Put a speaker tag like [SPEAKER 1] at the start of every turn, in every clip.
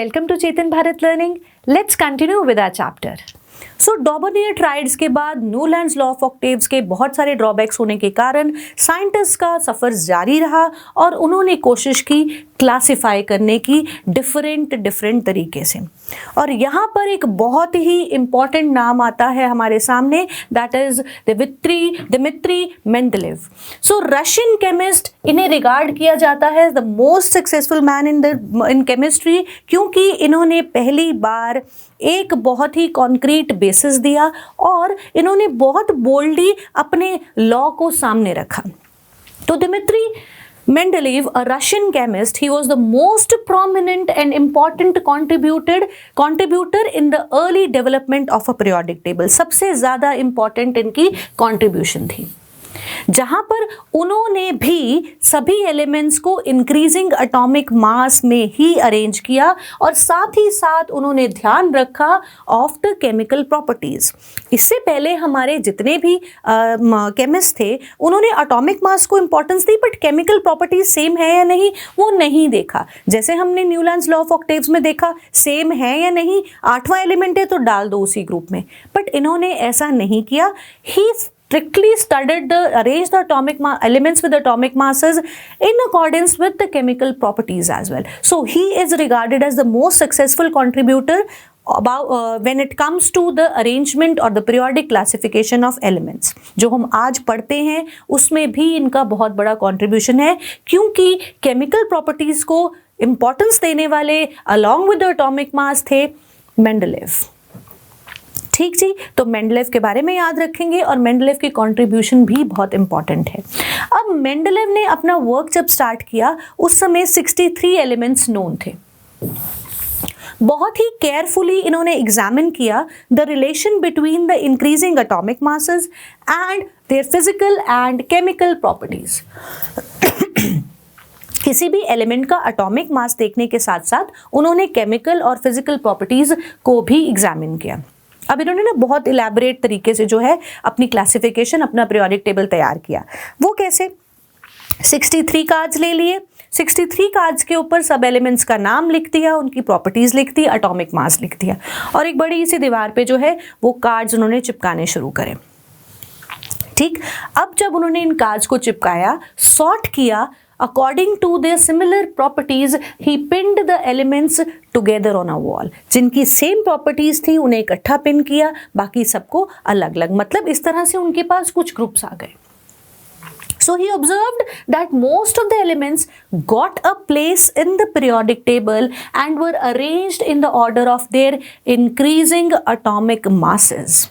[SPEAKER 1] welcome to Chetan Bharat Learning. Let's continue with our chapter. So डॉबर्नियर triads के बाद Newlands law of octaves के बहुत सारे drawbacks होने के कारण साइंटिस्ट का सफ़र जारी रहा और उन्होंने कोशिश की क्लासिफाई करने की डिफरेंट तरीके से। और यहाँ पर एक बहुत ही इम्पॉर्टेंट नाम आता है हमारे सामने, that is Dmitri Mendeleev. So Russian chemist, इन्हें रिगार्ड किया जाता है the most successful man in chemistry, क्योंकि इन्होंने पहली बार एक बहुत ही कॉन्क्रीट बेसिस दिया और इन्होंने बहुत बोल्डली अपने लॉ को सामने रखा। तो Dmitry Mendeleev, a Russian chemist, he was the most prominent and important contributor in the early development of a periodic table. सबसे ज़्यादा important इनकी contribution थी, जहाँ पर उन्होंने भी सभी एलिमेंट्स को इंक्रीजिंग एटॉमिक मास में ही अरेंज किया और साथ ही साथ उन्होंने ध्यान रखा ऑफ द केमिकल प्रॉपर्टीज। इससे पहले हमारे जितने भी केमिस्ट थे उन्होंने एटॉमिक मास को importance the, but chemical properties same है या नहीं वो नहीं देखा। जैसे हमने न्यूलैंड्स लॉ ऑफ ऑक्टेव्स में देखा, सेम है या नहीं, 8वां एलिमेंट है तो डाल दो उसी ग्रुप में, बट इन्होंने ऐसा नहीं किया। ही strictly arranged the atomic elements with atomic masses in accordance with the chemical properties as well. So he is regarded as the most successful contributor about when it comes to the arrangement or the periodic classification of elements. जो हम आज पढ़ते हैं उसमें भी इनका बहुत बड़ा contribution है, क्योंकि chemical properties को importance देने वाले along with the atomic mass थे मेंडलेव। ठीक जी, तो मेंडलेव के बारे में याद रखेंगे और मेंडलेव की कंट्रीब्यूशन भी बहुत इंपॉर्टेंट है। अब मेंडलेव ने अपना वर्क जब स्टार्ट किया उस समय 63 एलिमेंट्स नोन थे। बहुत ही केयरफुली इन्होंने एग्जामिन किया the relation between the increasing atomic masses and their physical and chemical properties. किसी भी एलिमेंट का एटॉमिक मास देखने के साथ साथ उन्होंने केमिकल और फिजिकल प्रॉपर्टीज को भी एग्जामिन किया। अब इन्होंने ना बहुत इलेबोरेट तरीके से जो है अपनी क्लासिफिकेशन, अपना पीरियोडिक टेबल तैयार किया। वो कैसे? 63 कार्ड्स ले लिए, 63 कार्ड्स के ऊपर सब एलिमेंट्स का नाम लिख दिया, उनकी प्रॉपर्टीज लिख दी, एटॉमिक मास लिख दिया और एक बड़ी सी दीवार पे जो है वो कार्ड्स उन्होंने चिपकाने शुरू करे। ठीक, अब जब उन्होंने इन कार्ड्स को चिपकाया, सॉर्ट किया according to their similar properties, he pinned the elements together on a wall. जिनकी सेम प्रॉपर्टीज थी उन्हें इकट्ठा पिन किया, बाकी सबको अलग अलग। मतलब इस तरह से उनके पास कुछ ग्रुप्स आ गए। So he observed that most of the elements got a place in the periodic table and were arranged in the order of their increasing atomic masses.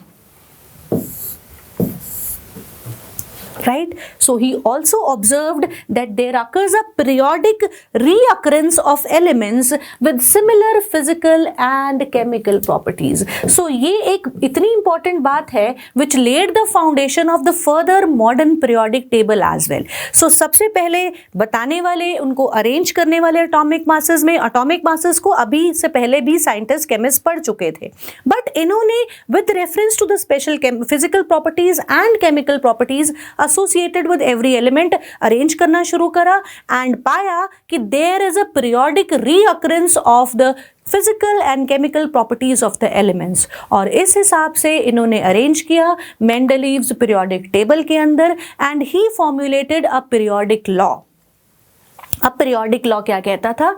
[SPEAKER 1] Right? So he also observed that there occurs a periodic reoccurrence of elements with similar physical and chemical properties. So ये एक इतनी important बात है which laid the foundation of the further modern periodic table as well. So सबसे पहले बताने वाले, उनको अरेंज करने वाले atomic masses में, atomic masses को अभी से पहले भी साइंटिस्ट केमिस्ट पढ़ चुके थे, बट इन्होंने with reference to the special physical properties and chemical properties associated with every element arrange करना शुरू करा एंड पाया कि there is a periodic reoccurrence of the physical and chemical properties of the elements। और इस हिसाब से इन्होंने अरेंज किया मेंडलीव्स पीरियोडिक टेबल के अंदर and he formulated a periodic law. अब पीरियोडिक लॉ क्या कहता था?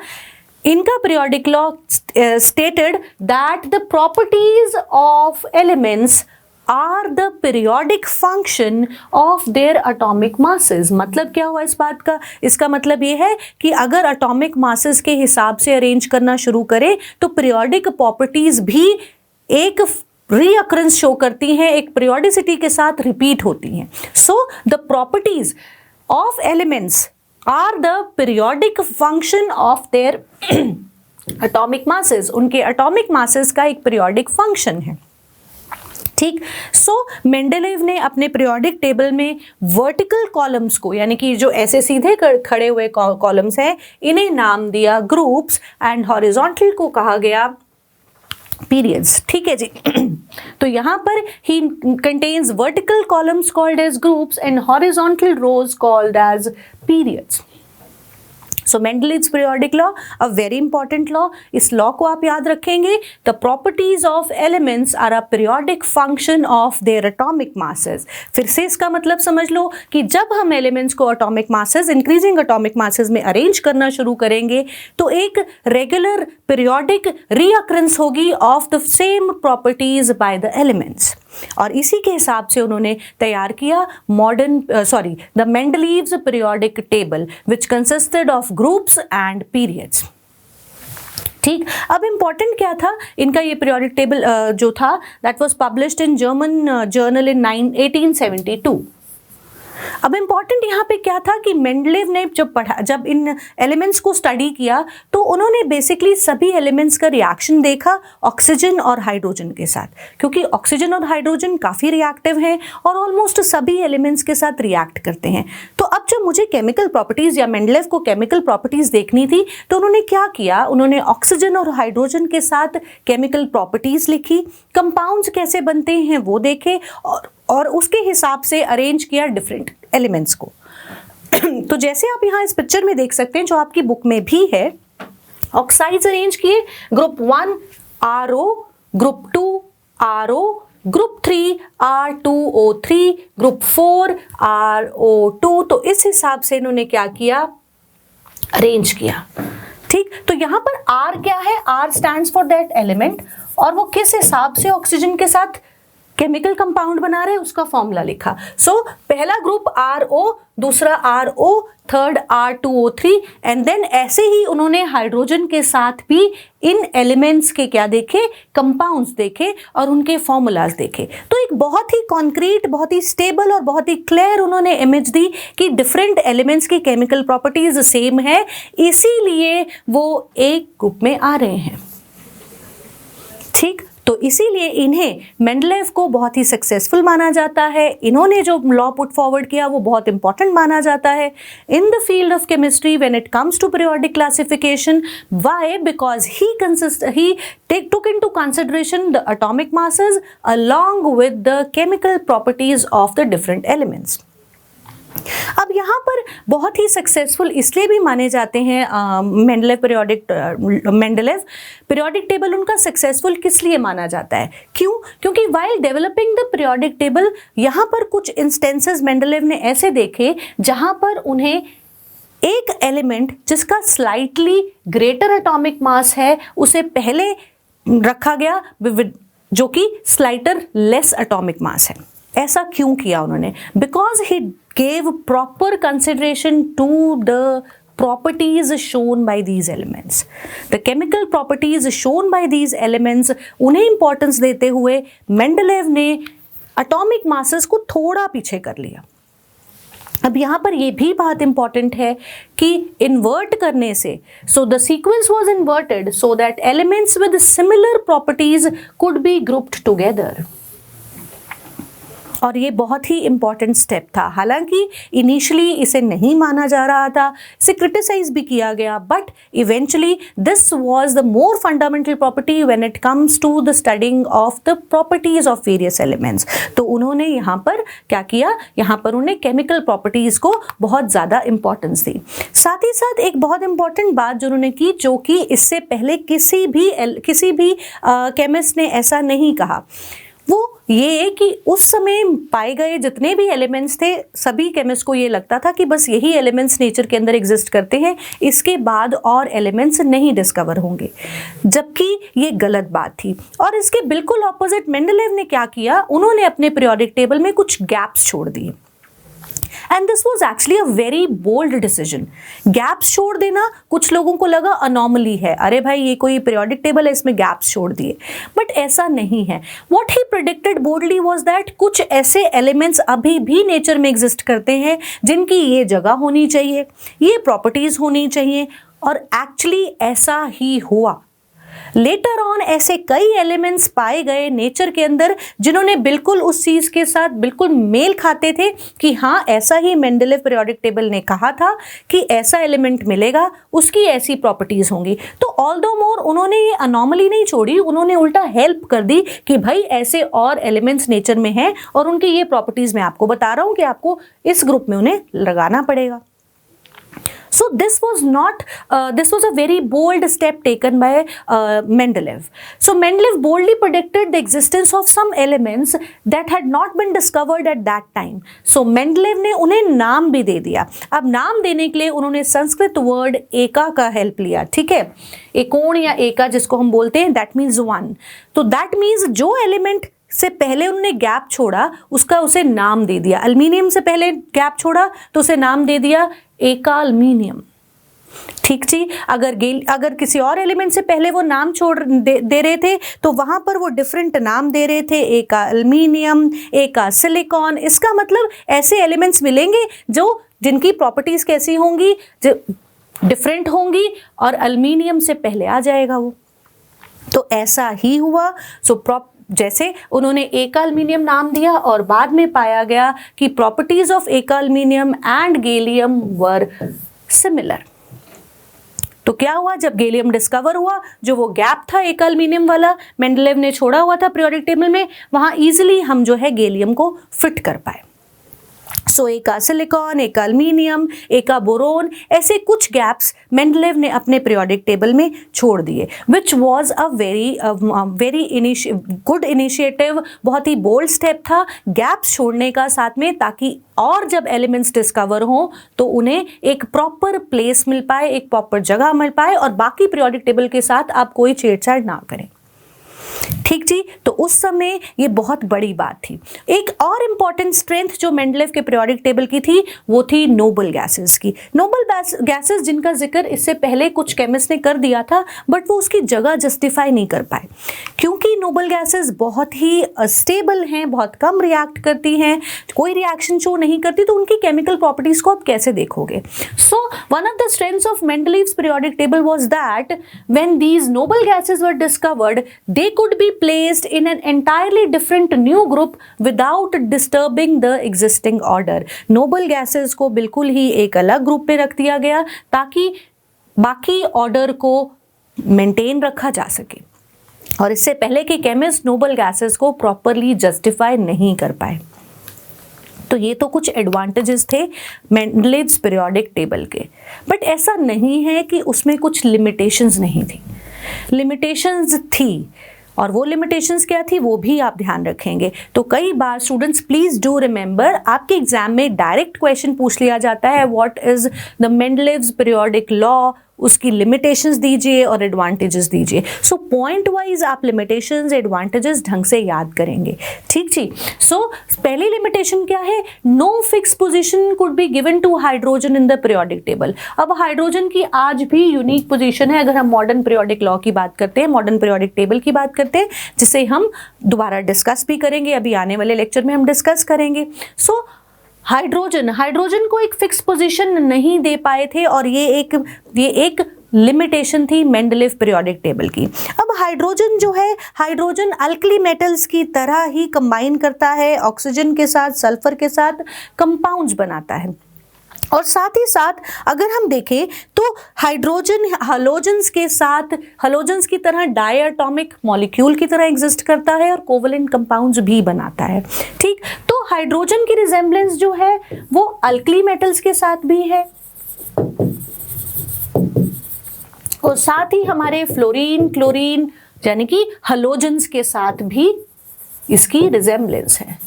[SPEAKER 1] इनका periodic law stated that the properties of elements are the periodic function of their atomic masses। मतलब क्या हुआ इस बात का? इसका मतलब ये है कि अगर atomic masses के हिसाब से अरेंज करना शुरू करें तो periodic properties भी एक reoccurrence शो करती हैं, एक periodicity के साथ रिपीट होती हैं। So the properties of elements are the periodic function of their atomic masses। उनके atomic masses का एक periodic function है। ठीक, सो मेंडलेव ने अपने पीरियोडिक टेबल में वर्टिकल कॉलम्स को, यानी कि जो ऐसे सीधे खड़े हुए कॉलम्स हैं, इन्हें नाम दिया ग्रुप्स एंड हॉरिजॉन्टल को कहा गया पीरियड्स। ठीक है जी। तो यहाँ पर ही contains vertical columns called as groups and horizontal rows called as periods. So Mendeleev's periodic law, a very important law, इस लॉ को आप याद रखेंगे। The properties of elements are a periodic function of their atomic masses. फिर से इसका मतलब समझ लो कि जब हम एलिमेंट्स को atomic masses, increasing atomic masses में अरेंज करना शुरू करेंगे तो एक रेगुलर पीरियोडिक रीअकरेंस होगी of the same properties by the elements. और इसी के हिसाब से उन्होंने तैयार किया the Mendeleev's periodic table which consisted of groups and periods. ठीक, अब इंपॉर्टेंट क्या था इनका ये पीरियोडिक टेबल जो था, that was published in German journal in 1872। अब इंपॉर्टेंट यहाँ पे क्या था कि मेंडलेव ने जब इन एलिमेंट्स को स्टडी किया तो उन्होंने बेसिकली सभी एलिमेंट्स का रिएक्शन देखा ऑक्सीजन और हाइड्रोजन के साथ, क्योंकि ऑक्सीजन और हाइड्रोजन काफ़ी रिएक्टिव हैं और ऑलमोस्ट सभी एलिमेंट्स के साथ रिएक्ट करते हैं। तो अब जब मुझे केमिकल प्रॉपर्टीज़ या मेंडलेव को केमिकल प्रॉपर्टीज़ देखनी थी तो उन्होंने क्या किया, उन्होंने ऑक्सीजन और हाइड्रोजन के साथ केमिकल प्रॉपर्टीज़ लिखी, कंपाउंड्स कैसे बनते हैं वो देखे और उसके हिसाब से अरेंज किया डिफरेंट एलिमेंट्स को। तो जैसे आप यहाँ इस पिक्चर में देख सकते हैं जो आपकी बुक में भी है, ऑक्साइड्स अरेंज किए, group 1 RO, group 2 RO, group 3 R2O3, group 4 RO2। तो इस हिसाब से इन्होंने क्या किया, अरेंज किया। ठीक, तो यहाँ पर R क्या है, R stands for that element और वो किस हिसाब से ऑक्सीजन के साथ केमिकल कंपाउंड बना रहे हैं उसका फॉर्मूला लिखा। सो पहला ग्रुप RO, दूसरा RO, third R2O3 and then ऐसे ही उन्होंने हाइड्रोजन के साथ भी इन एलिमेंट्स के क्या देखे, कंपाउंड्स देखे और उनके फॉर्मूलाज देखे। तो एक बहुत ही कॉन्क्रीट, बहुत ही स्टेबल और बहुत ही क्लियर उन्होंने इमेज दी कि डिफरेंट एलिमेंट्स की केमिकल प्रॉपर्टीज सेम है, इसीलिए वो एक ग्रुप में आ रहे हैं। ठीक, तो इसीलिए इन्हें मेंडलेव को बहुत ही सक्सेसफुल माना जाता है। इन्होंने जो लॉ पुट फॉरवर्ड किया वो बहुत इंपॉर्टेंट माना जाता है in the field of chemistry when it comes to periodic classification. Why? Because he took into consideration the atomic masses along with the chemical properties of the different elements. अब यहाँ पर बहुत ही सक्सेसफुल इसलिए भी माने जाते हैं मेंडलेव पीरियोडिक टेबल उनका सक्सेसफुल किस लिए माना जाता है, क्यों? क्योंकि while developing the periodic table यहाँ पर कुछ इंस्टेंसेस मेंडलेव ने ऐसे देखे जहाँ पर उन्हें एक एलिमेंट जिसका स्लाइटली ग्रेटर एटॉमिक मास है उसे पहले रखा गया जो कि स्लाइटर लेस एटॉमिक मास है। ऐसा क्यों किया उन्होंने? Because he gave proper consideration to the properties shown by these elements. The chemical properties shown by these elements उन्हें importance देते हुए मेंडलेव ने atomic masses को थोड़ा पीछे कर लिया। अब यहाँ पर ये भी बात इंपॉर्टेंट है कि इन्वर्ट करने से, so the sequence was inverted so that elements with similar properties could be grouped together. और ये बहुत ही इंपॉर्टेंट स्टेप था। हालांकि इनिशियली इसे नहीं माना जा रहा था, इसे क्रिटिसाइज भी किया गया, but eventually this was the more fundamental property when it comes to the studying of the properties of various elements. तो उन्होंने यहाँ पर क्या किया, यहाँ पर उन्हें केमिकल प्रॉपर्टीज को बहुत ज़्यादा इंपॉर्टेंस दी। साथ ही साथ एक बहुत इंपॉर्टेंट बात जो उन्होंने की, जो कि इससे पहले किसी भी केमिस्ट ने ऐसा नहीं कहा, वो ये कि उस समय पाए गए जितने भी एलिमेंट्स थे सभी केमिस्ट को ये लगता था कि बस यही एलिमेंट्स नेचर के अंदर एग्जिस्ट करते हैं, इसके बाद और एलिमेंट्स नहीं डिस्कवर होंगे, जबकि ये गलत बात थी। और इसके बिल्कुल ऑपोजिट मेंडलेव ने क्या किया, उन्होंने अपने पीरियोडिक टेबल में कुछ गैप्स छोड़ दिए। And this was actually a very bold decision. Gaps छोड़ देना कुछ लोगों को लगा अनॉमली है, अरे भाई ये कोई पीरियोडिक टेबल है इसमें गैप्स छोड़ दिए, बट ऐसा नहीं है। What he predicted boldly was that कुछ ऐसे एलिमेंट्स अभी भी नेचर में एग्जिस्ट करते हैं जिनकी ये जगह होनी चाहिए, ये प्रॉपर्टीज होनी चाहिए, और एक्चुअली ऐसा ही हुआ। लेटर ऑन ऐसे कई एलिमेंट्स पाए गए नेचर के अंदर जिन्होंने बिल्कुल उस चीज के साथ बिल्कुल मेल खाते थे कि हाँ ऐसा ही मेंडलेव पीरियोडिक टेबल ने कहा था कि ऐसा एलिमेंट मिलेगा, उसकी ऐसी प्रॉपर्टीज होंगी। तो ऑल्दो मोर उन्होंने ये अनॉमली नहीं छोड़ी, उन्होंने उल्टा हेल्प कर दी कि भाई ऐसे और एलिमेंट्स नेचर में हैं और उनकी ये प्रॉपर्टीज मैं आपको बता रहा हूँ कि आपको इस ग्रुप में उन्हें लगाना पड़ेगा। So this was a very bold step taken by Mendeleev. So Mendeleev boldly predicted the existence of some elements that had not been discovered at that time. So Mendeleev ने उन्हें नाम भी दे दिया. अब नाम देने के लिए उन्होंने संस्कृत वर्ड एका का हेल्प लिया. ठीक है, एकोण या एका जिसको हम बोलते हैं, दैट मीन्स वन. तो दैट मीन्स जो एलिमेंट से पहले उन्होंने गैप छोड़ा उसे नाम दे दिया. एल्यूमिनियम से पहले गैप छोड़ा तो उसे नाम दे दिया एका एल्यूमिनियम. ठीक जी. अगर किसी और एलिमेंट से पहले वो नाम दे रहे थे तो वहां पर वो डिफरेंट नाम दे रहे थे, एका एल्यूमिनियम, एका सिलिकॉन. इसका मतलब ऐसे एलिमेंट्स मिलेंगे जिनकी प्रॉपर्टीज कैसी होंगी, जो डिफरेंट होंगी और एल्यूमिनियम से पहले आ जाएगा वो. तो ऐसा ही हुआ. जैसे उन्होंने एका एल्यूमिनियम नाम दिया और बाद में पाया गया कि प्रॉपर्टीज ऑफ एका aluminium and gallium were similar. तो क्या हुआ, जब गैलियम डिस्कवर हुआ, जो वो गैप था एका एल्यूमिनियम वाला मेंडलेव ने छोड़ा हुआ था पीरियोडिक टेबल में, वहां इजीली हम जो है गैलियम को फिट कर पाए. सो एका सिलिकॉन, एका एल्यूमिनियम, एका बोरोन, ऐसे कुछ गैप्स मेंडलेव ने अपने पीरियोडिक टेबल में छोड़ दिए, which was a very good initiative. बहुत ही बोल्ड स्टेप था गैप्स छोड़ने का साथ में, ताकि और जब एलिमेंट्स डिस्कवर हों तो उन्हें एक प्रॉपर प्लेस मिल पाए, एक प्रॉपर जगह मिल पाए और बाकी पीरियोडिक टेबल के साथ आप कोई छेड़छाड़ ना करें. ठीक जी. तो उस समय ये बहुत बड़ी बात थी. एक और इंपॉर्टेंट स्ट्रेंथ जो मेंडलेव के पीरियोडिक टेबल की थी वो थी नोबल गैसेस की. नोबल गैसेस जिनका जिक्र इससे पहले कुछ केमिस्ट ने कर दिया था, बट वो उसकी जगह जस्टिफाई नहीं कर पाए, क्योंकि नोबल गैसेस बहुत ही स्टेबल हैं, बहुत कम रिएक्ट करती हैं, कोई रिएक्शन शो नहीं करती, तो उनकी केमिकल प्रॉपर्टीज को आप कैसे देखोगे. So one of the strengths of Mendeleev's periodic table was that when these noble gases were discovered they could be placed in an entirely different new group without disturbing the existing order. Noble gases को बिल्कुल ही एक अलग group में रख दिया गया ताकि बाकी ऑर्डर को मेंटेन रखा जा सके. और इससे पहले के केमिस्ट नोबल गैसेस को प्रॉपरली जस्टिफाई नहीं कर पाए. तो ये तो कुछ एडवांटेजेस थे मेंडलीव्स पीरियोडिक टेबल के. बट ऐसा नहीं है कि उसमें कुछ लिमिटेशंस नहीं थी. लिमिटेशंस थी, और वो लिमिटेशंस क्या थी वो भी आप ध्यान रखेंगे. तो कई बार स्टूडेंट्स प्लीज डू रिमेंबर, आपके एग्जाम में डायरेक्ट क्वेश्चन पूछ लिया जाता है, what is the Mendeleev's periodic law, उसकी लिमिटेशंस दीजिए और एडवांटेजेस दीजिए. सो पॉइंट वाइज आप लिमिटेशंस एडवांटेजेस ढंग से याद करेंगे. ठीक जी. सो पहली लिमिटेशन क्या है, no fix position could be given to hydrogen in the periodic table. अब हाइड्रोजन की आज भी यूनिक पोजीशन है अगर हम मॉडर्न पीरियोडिक लॉ की बात करते हैं, मॉडर्न पीरियोडिक टेबल की बात करते हैं, जिसे हम दोबारा डिस्कस भी करेंगे, अभी आने वाले लेक्चर में हम डिस्कस करेंगे. सो हाइड्रोजन को एक फिक्स पोजीशन नहीं दे पाए थे और ये एक लिमिटेशन थी मेंडलीव पीरियोडिक टेबल की. अब हाइड्रोजन जो है, हाइड्रोजन अल्कली मेटल्स की तरह ही कंबाइन करता है, ऑक्सीजन के साथ, सल्फर के साथ कंपाउंड्स बनाता है. और साथ ही साथ अगर हम देखें तो हाइड्रोजन हलोजेंस की तरह डायटॉमिक मॉलिक्यूल की तरह एग्जिस्ट करता है और कोवलेंट कंपाउंड्स भी बनाता है. ठीक. तो हाइड्रोजन की रिजेम्बलेंस जो है वो अल्कली मेटल्स के साथ भी है और साथ ही हमारे फ्लोरीन, क्लोरीन यानी कि हलोजेंस के साथ भी इसकी रिजेम्बलेंस है.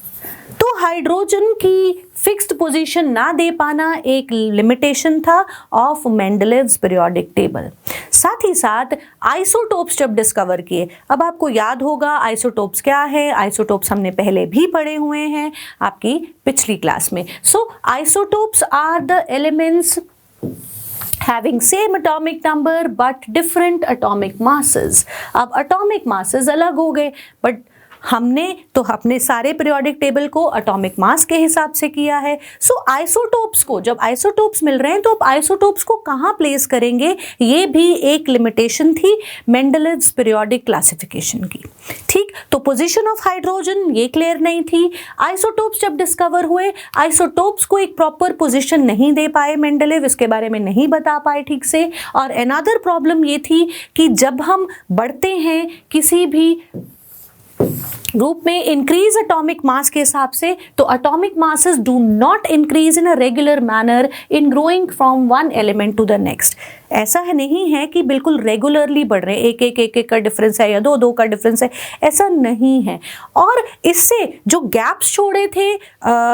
[SPEAKER 1] तो हाइड्रोजन की फिक्स्ड पोजीशन ना दे पाना एक लिमिटेशन था ऑफ मेंडलीव्स पीरियोडिक टेबल. साथ ही साथ आइसोटोप्स जब डिस्कवर किए, अब आपको याद होगा आइसोटोप्स क्या है, आइसोटोप्स हमने पहले भी पढ़े हुए हैं आपकी पिछली क्लास में. So isotopes are the elements having same atomic number but different atomic masses. अब atomic masses अलग हो गए, बट हमने तो अपने सारे पीरियोडिक टेबल को एटॉमिक मास के हिसाब से किया है. सो आइसोटोप्स को, जब आइसोटोप्स मिल रहे हैं तो आप आइसोटोप्स को कहाँ प्लेस करेंगे, ये भी एक लिमिटेशन थी मेंडलीव्स पीरियोडिक क्लासिफिकेशन की. ठीक. तो पोजीशन ऑफ हाइड्रोजन ये क्लियर नहीं थी. आइसोटोप्स जब डिस्कवर हुए, आइसोटोप्स को एक प्रॉपर पोजीशन नहीं दे पाए मेंडलीव, इसके बारे में नहीं बता पाए ठीक से. और अनदर प्रॉब्लम ये थी कि जब हम बढ़ते हैं किसी भी ग्रुप में इंक्रीज एटॉमिक मास के हिसाब से, तो atomic masses do not increase in a regular manner in growing from one element to the next. ऐसा है नहीं है कि बिल्कुल रेगुलरली बढ़ रहे, एक का डिफरेंस है या दो का डिफरेंस है, ऐसा नहीं है। और इससे जो गैप्स छोड़े थे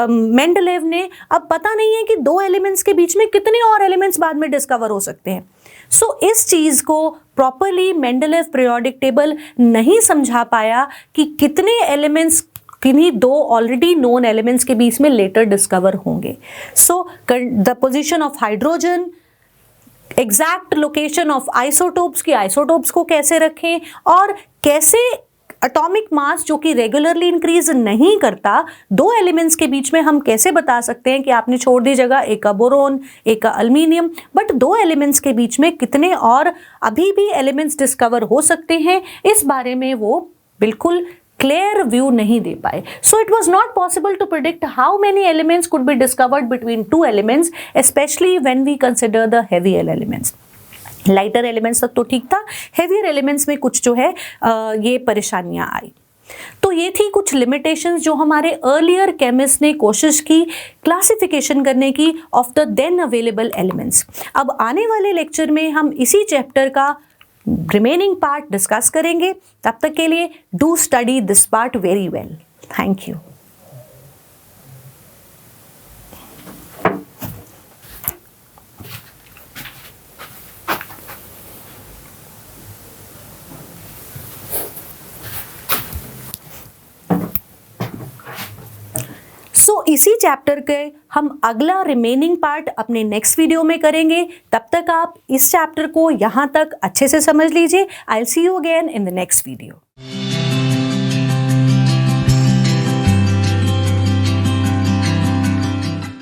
[SPEAKER 1] मेंडलेव ने, अब पता नहीं है कि दो एलिमेंट्स के बीच में कितने और एलिमेंट्स बाद में डिस्कवर हो सकते हैं। सो इस चीज को प्रॉपरली मेंडलेव पीरियोडिक टेबल नहीं समझा पाया कि कितने एलिमेंट्स किन्हीं दो ऑलरेडी नोन एलिमेंट्स के बीच में लेटर डिस्कवर होंगे। So the position of hydrogen, exact location of isotopes की आइसोटोप्स को कैसे रखें, और कैसे एटॉमिक मास जो कि रेगुलरली इंक्रीज नहीं करता, दो एलिमेंट्स के बीच में हम कैसे बता सकते हैं कि आपने छोड़ दी जगह एक का बोरोन एक का अल्मीनियम, बट दो एलिमेंट्स के बीच में कितने और अभी भी एलिमेंट्स डिस्कवर हो सकते हैं, इस बारे में वो बिल्कुल क्लियर व्यू नहीं दे पाए। So it was not possible to predict how many elements could be discovered between two elements, specially when we consider the heavier elements. Lighter elements तक तो ठीक था, हेवियर एलिमेंट्स में कुछ जो है ये परेशानियां आई। तो ये थी कुछ लिमिटेशंस जो हमारे अर्लियर केमिस्ट ने कोशिश की क्लासिफिकेशन करने की of the then available elements. अब आने वाले लेक्चर में हम इसी चैप्टर का रिमेनिंग पार्ट डिस्कस करेंगे। तब तक के लिए do study this part very well. Thank you. इसी चैप्टर के हम अगला रिमेनिंग पार्ट अपने नेक्स्ट वीडियो में करेंगे। तब तक आप इस चैप्टर को यहाँ तक अच्छे से समझ लीजिए। I will see you again in the next video.